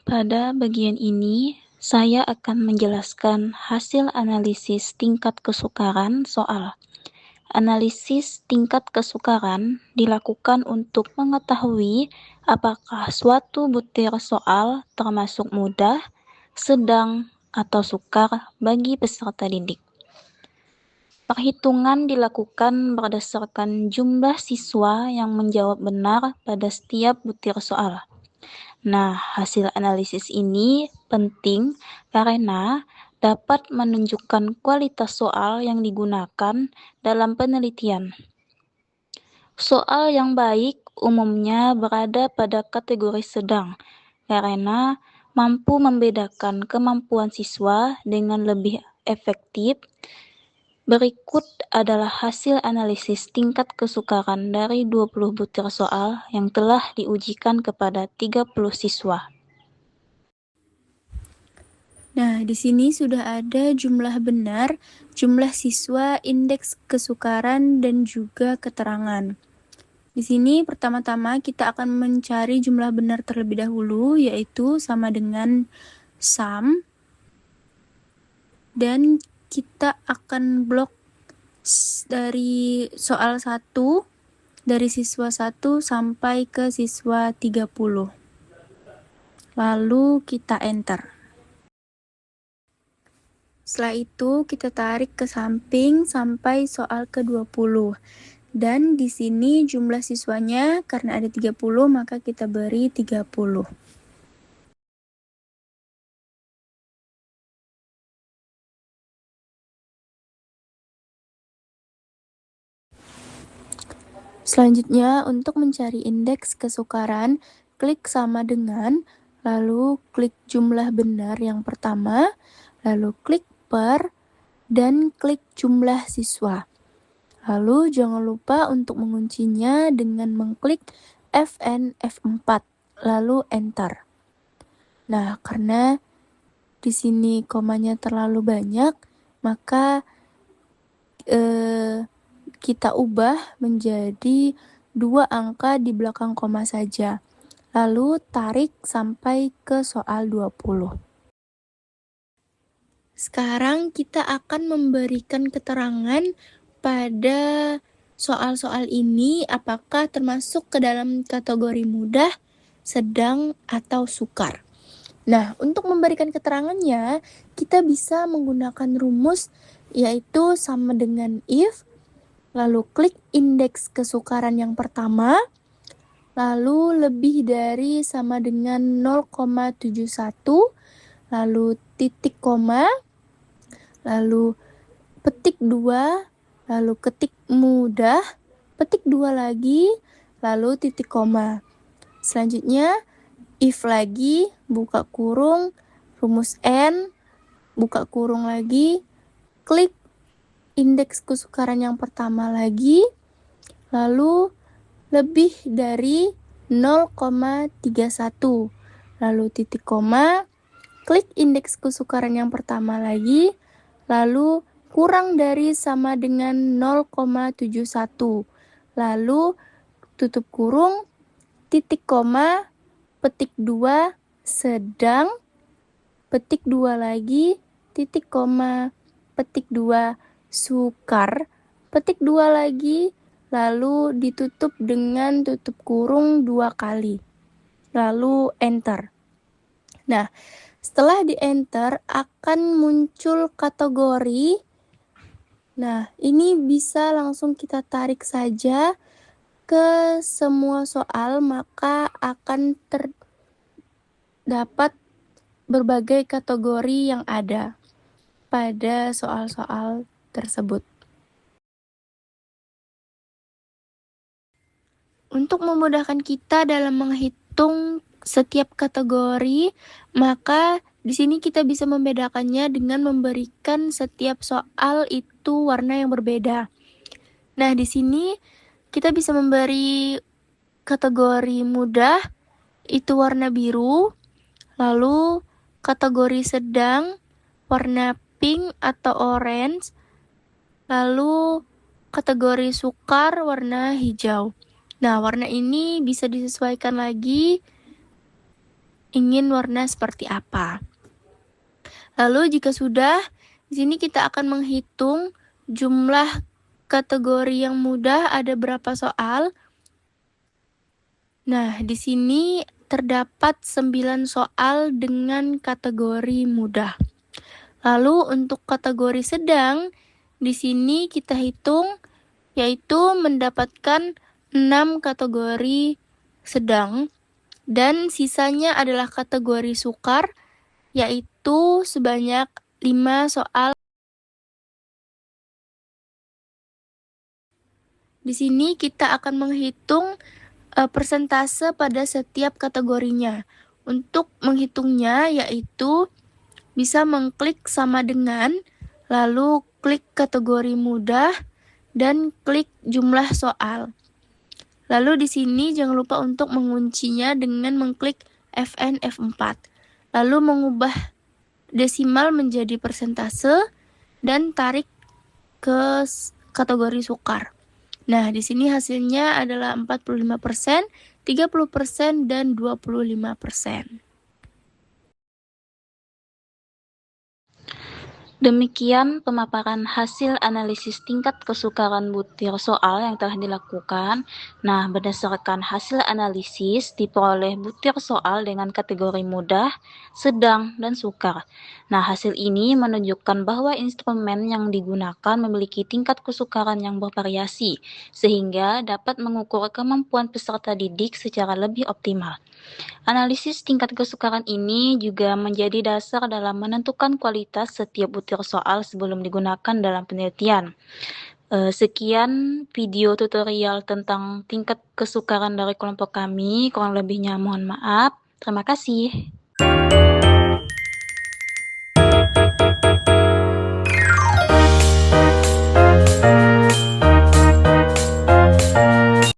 Pada bagian ini, saya akan menjelaskan hasil analisis tingkat kesukaran soal. Analisis tingkat kesukaran dilakukan untuk mengetahui apakah suatu butir soal termasuk mudah, sedang, atau sukar bagi peserta didik. Perhitungan dilakukan berdasarkan jumlah siswa yang menjawab benar pada setiap butir soal. Nah, hasil analisis ini penting karena dapat menunjukkan kualitas soal yang digunakan dalam penelitian. Soal yang baik umumnya berada pada kategori sedang karena mampu membedakan kemampuan siswa dengan lebih efektif. Berikut adalah hasil analisis tingkat kesukaran dari 20 butir soal yang telah diujikan kepada 30 siswa. Nah, di sini sudah ada jumlah benar, jumlah siswa, indeks kesukaran, dan juga keterangan. Di sini pertama-tama kita akan mencari jumlah benar terlebih dahulu, yaitu sama dengan sum. Dan kita akan blok dari soal 1, dari siswa 1 sampai ke siswa 30. Lalu kita enter. Setelah itu kita tarik ke samping sampai soal ke-20. Dan di sini jumlah siswanya karena ada 30 maka kita beri 30. Selanjutnya, untuk mencari indeks kesukaran, klik sama dengan, lalu klik jumlah benar yang pertama, lalu klik per, dan klik jumlah siswa. Lalu jangan lupa untuk menguncinya dengan mengklik Fn F4, lalu enter. Nah, karena di sini komanya terlalu banyak, maka kita ubah menjadi 2 angka di belakang koma saja. Lalu tarik sampai ke soal 20. Sekarang kita akan memberikan keterangan pada soal-soal ini apakah termasuk ke dalam kategori mudah, sedang, atau sukar. Nah, untuk memberikan keterangannya, kita bisa menggunakan rumus yaitu sama dengan if, lalu klik indeks kesukaran yang pertama, lalu lebih dari sama dengan 0,71, lalu titik koma, lalu petik 2, lalu ketik mudah, petik 2 lagi, lalu titik koma. Selanjutnya, if lagi, buka kurung, rumus N, buka kurung lagi, klik indeks kesukaran yang pertama lagi, lalu lebih dari 0,31, lalu titik koma, klik indeks kesukaran yang pertama lagi, lalu kurang dari sama dengan 0,71, lalu tutup kurung, titik koma, petik 2, sedang, petik 2 lagi, titik koma, petik 2, sukar, petik 2 lagi, lalu ditutup dengan tutup kurung 2 kali. Lalu enter. Nah, setelah di enter akan muncul kategori. Nah, ini bisa langsung kita tarik saja ke semua soal, maka akan terdapat berbagai kategori yang ada pada soal-soal tersebut. Untuk memudahkan kita dalam menghitung setiap kategori, maka di sini kita bisa membedakannya dengan memberikan setiap soal itu warna yang berbeda. Nah, di sini kita bisa memberi kategori mudah itu warna biru, lalu kategori sedang warna pink atau orange, lalu kategori sukar warna hijau. Nah, warna ini bisa disesuaikan lagi. ingin warna seperti apa. Lalu jika sudah, di sini kita akan menghitung jumlah kategori yang mudah ada berapa soal. Nah, di sini terdapat 9 soal dengan kategori mudah. Lalu untuk kategori sedang, di sini kita hitung yaitu mendapatkan 6 kategori sedang dan sisanya adalah kategori sukar yaitu sebanyak 5 soal. Di sini kita akan menghitung persentase pada setiap kategorinya. Untuk menghitungnya yaitu bisa mengklik sama dengan, lalu klik kategori mudah, dan klik jumlah soal. Lalu di sini jangan lupa untuk menguncinya dengan mengklik Fn F4. Lalu mengubah desimal menjadi persentase dan tarik ke kategori sukar. Nah, di sini hasilnya adalah 45%, 30%, dan 25%. Demikian pemaparan hasil analisis tingkat kesukaran butir soal yang telah dilakukan. Nah, berdasarkan hasil analisis diperoleh butir soal dengan kategori mudah, sedang, dan sukar. Nah, hasil ini menunjukkan bahwa instrumen yang digunakan memiliki tingkat kesukaran yang bervariasi, sehingga dapat mengukur kemampuan peserta didik secara lebih optimal. Analisis tingkat kesukaran ini juga menjadi dasar dalam menentukan kualitas setiap butir soal sebelum digunakan dalam penelitian. Sekian video tutorial tentang tingkat kesukaran dari kelompok kami. Kurang lebihnya mohon maaf. Terima kasih.